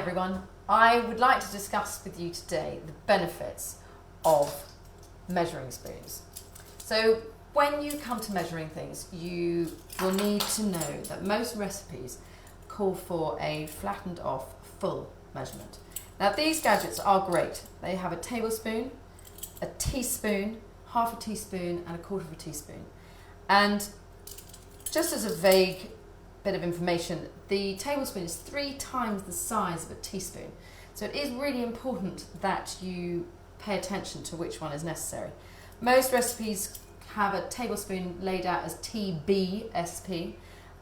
everyone. I would like to discuss with you today the benefits of measuring spoons. So when you come to measuring things, you will need to know that most recipes call for a flattened off full measurement. Now these gadgets are great. They have a tablespoon, a teaspoon, half a teaspoon and a quarter of a teaspoon. And just as a vague bit of information, the tablespoon is 3 times the size of a teaspoon. So it is really important that you pay attention to which one is necessary. Most recipes have a tablespoon laid out as TBSP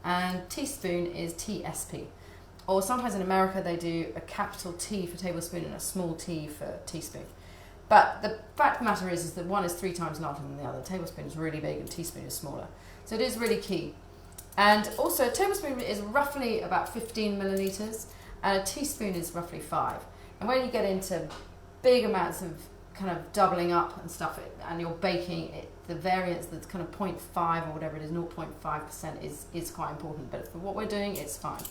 and teaspoon is TSP. Or sometimes in America they do a capital T for tablespoon and a small t for teaspoon. But the fact of the matter is that one is 3 times larger than the other. Tablespoon is really big and teaspoon is smaller. So it is really key. And also a tablespoon is roughly about 15 millilitres and a teaspoon is roughly 5. And when you get into big amounts of kind of doubling up and stuff and you're baking it, the variance that's kind of 0.5 or whatever it is, 0.5% is quite important. But for what we're doing, it's fine.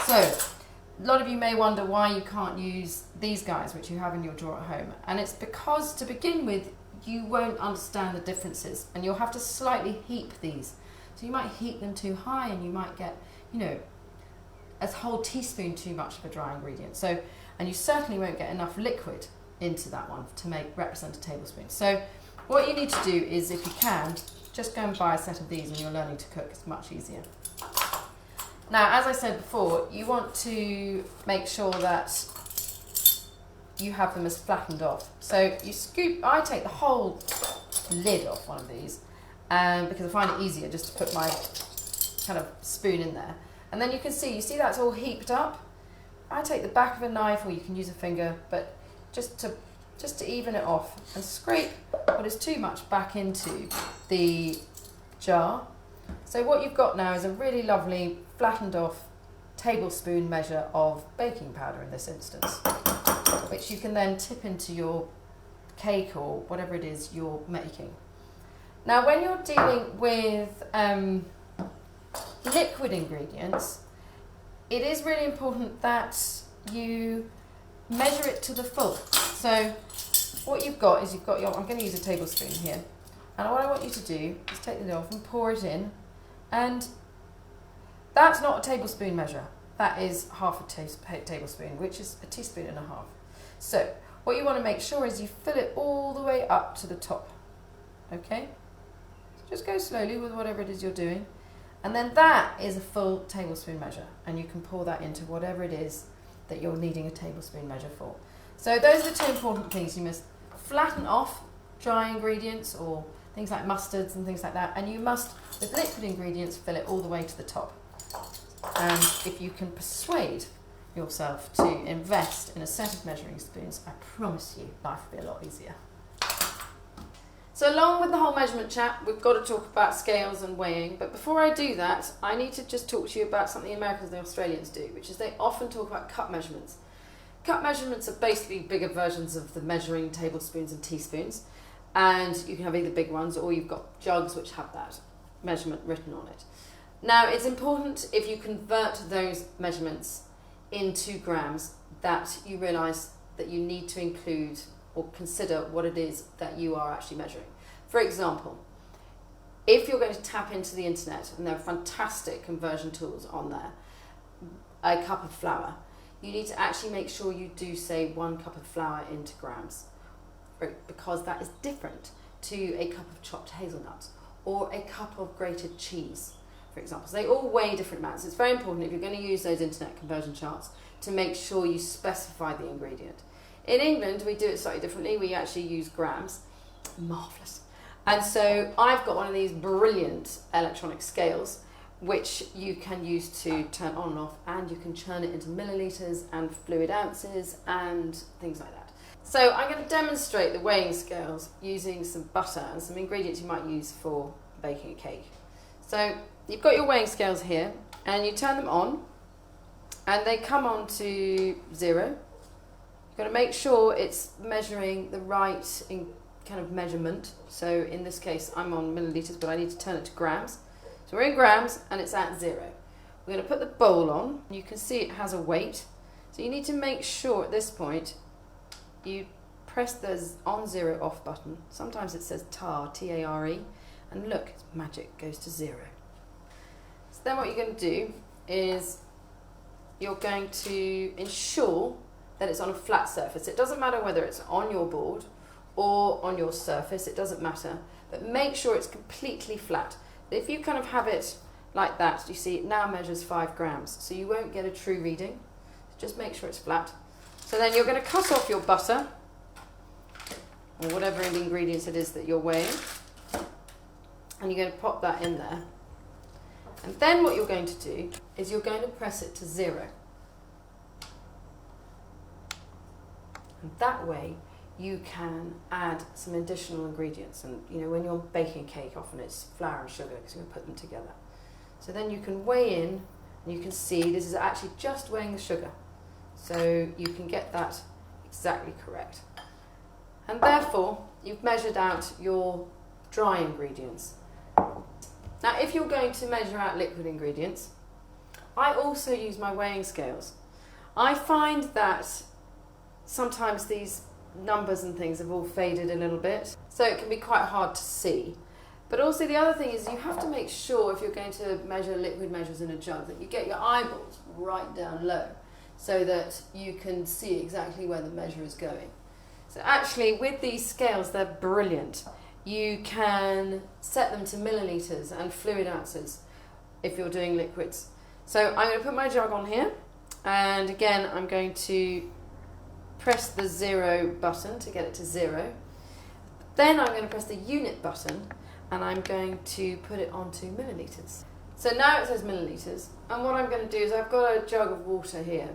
So a lot of you may wonder why you can't use these guys which you have in your drawer at home. And it's because to begin with, you won't understand the differences and you'll have to slightly heap these. So you might heat them too high and you might get, a whole teaspoon too much of a dry ingredient. So, and you certainly won't get enough liquid into that one to represent a tablespoon. So what you need to do is, if you can, just go and buy a set of these and you're learning to cook. It's much easier. Now, as I said before, you want to make sure that you have them as flattened off. So you scoop, I take the whole lid off one of these because I find it easier just to put my kind of spoon in there. And then you see that's all heaped up. I take the back of a knife, or you can use a finger, but just to even it off and scrape what is too much back into the jar. So what you've got now is a really lovely flattened off tablespoon measure of baking powder in this instance, which you can then tip into your cake or whatever it is you're making. Now when you're dealing with liquid ingredients, it is really important that you measure it to the full. So what you've got is I'm going to use a tablespoon here, and what I want you to do is take the lid off and pour it in, and that's not a tablespoon measure, that is half a tablespoon, which is a teaspoon and a half. So what you want to make sure is you fill it all the way up to the top, okay? So just go slowly with whatever it is you're doing, and then that is a full tablespoon measure, and you can pour that into whatever it is that you're needing a tablespoon measure for. So those are the 2 important things. You must flatten off dry ingredients or things like mustards and things like that, and you must, with liquid ingredients, fill it all the way to the top. And if you can persuade yourself to invest in a set of measuring spoons, I promise you life will be a lot easier. So along with the whole measurement chat, we've got to talk about scales and weighing. But before I do that, I need to just talk to you about something the Americans and the Australians do, which is they often talk about cup measurements. Cup measurements are basically bigger versions of the measuring tablespoons and teaspoons. And you can have either big ones or you've got jugs which have that measurement written on it. Now, it's important if you convert those measurements into grams that you realise that you need to include or consider what it is that you are actually measuring. For example, if you're going to tap into the internet, and there are fantastic conversion tools on there, a cup of flour, you need to actually make sure you do say 1 cup of flour into grams, because that is different to a cup of chopped hazelnuts or a cup of grated cheese, for example. So they all weigh different amounts. It's very important if you're going to use those internet conversion charts to make sure you specify the ingredient. In England, we do it slightly differently. We actually use grams. Marvellous. And so I've got one of these brilliant electronic scales which you can use to turn on and off, and you can churn it into millilitres and fluid ounces and things like that. So I'm going to demonstrate the weighing scales using some butter and some ingredients you might use for baking a cake. So you've got your weighing scales here, and you turn them on, and they come on to 0. You've got to make sure it's measuring the right kind of measurement. So in this case, I'm on millilitres, but I need to turn it to grams. So we're in grams, and it's at 0. We're going to put the bowl on. You can see it has a weight. So you need to make sure at this point you press the on 0 off button. Sometimes it says tar, T-A-R-E, and look, it's magic, goes to 0. So then what you're going to do is you're going to ensure that it's on a flat surface. It doesn't matter whether it's on your board or on your surface, it doesn't matter, but make sure it's completely flat. If you kind of have it like that, you see it now measures 5 grams, so you won't get a true reading. Just make sure it's flat. So then you're going to cut off your butter, or whatever ingredients it is that you're weighing, and you're going to pop that in there. And then what you're going to do is you're going to press it to 0. And that way you can add some additional ingredients. And you know, when you're baking cake, often it's flour and sugar because you're going to put them together. So then you can weigh in, and you can see this is actually just weighing the sugar. So you can get that exactly correct. And therefore, you've measured out your dry ingredients. Now, if you're going to measure out liquid ingredients, I also use my weighing scales. I find that sometimes these numbers and things have all faded a little bit, so it can be quite hard to see. But also the other thing is you have to make sure, if you're going to measure liquid measures in a jug, that you get your eyeballs right down low so that you can see exactly where the measure is going. So actually with these scales, they're brilliant. You can set them to millilitres and fluid ounces if you're doing liquids. So I'm going to put my jug on here, and again I'm going to press the 0 button to get it to 0. Then I'm going to press the unit button, and I'm going to put it onto millilitres. So now it says millilitres, and what I'm going to do is I've got a jug of water here.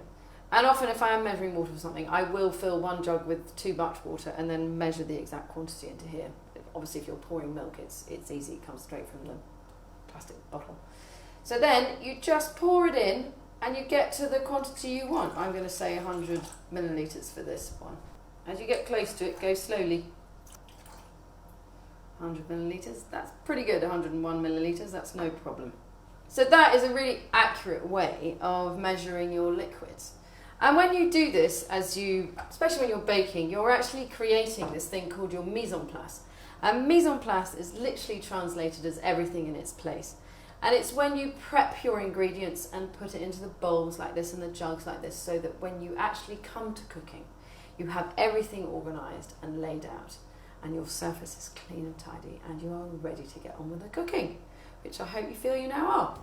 And often if I am measuring water for something, I will fill one jug with too much water and then measure the exact quantity into here. Obviously if you're pouring milk, it's easy, it comes straight from the plastic bottle. So then you just pour it in and you get to the quantity you want. I'm going to say 100 millilitres for this one. As you get close to it, go slowly. 100 millilitres, that's pretty good. 101 millilitres, that's no problem. So that is a really accurate way of measuring your liquids. And when you do this, especially when you're baking, you're actually creating this thing called your mise en place. And mise en place is literally translated as everything in its place. And it's when you prep your ingredients and put it into the bowls like this and the jugs like this, so that when you actually come to cooking, you have everything organised and laid out, and your surface is clean and tidy, and you are ready to get on with the cooking, which I hope you feel you now are.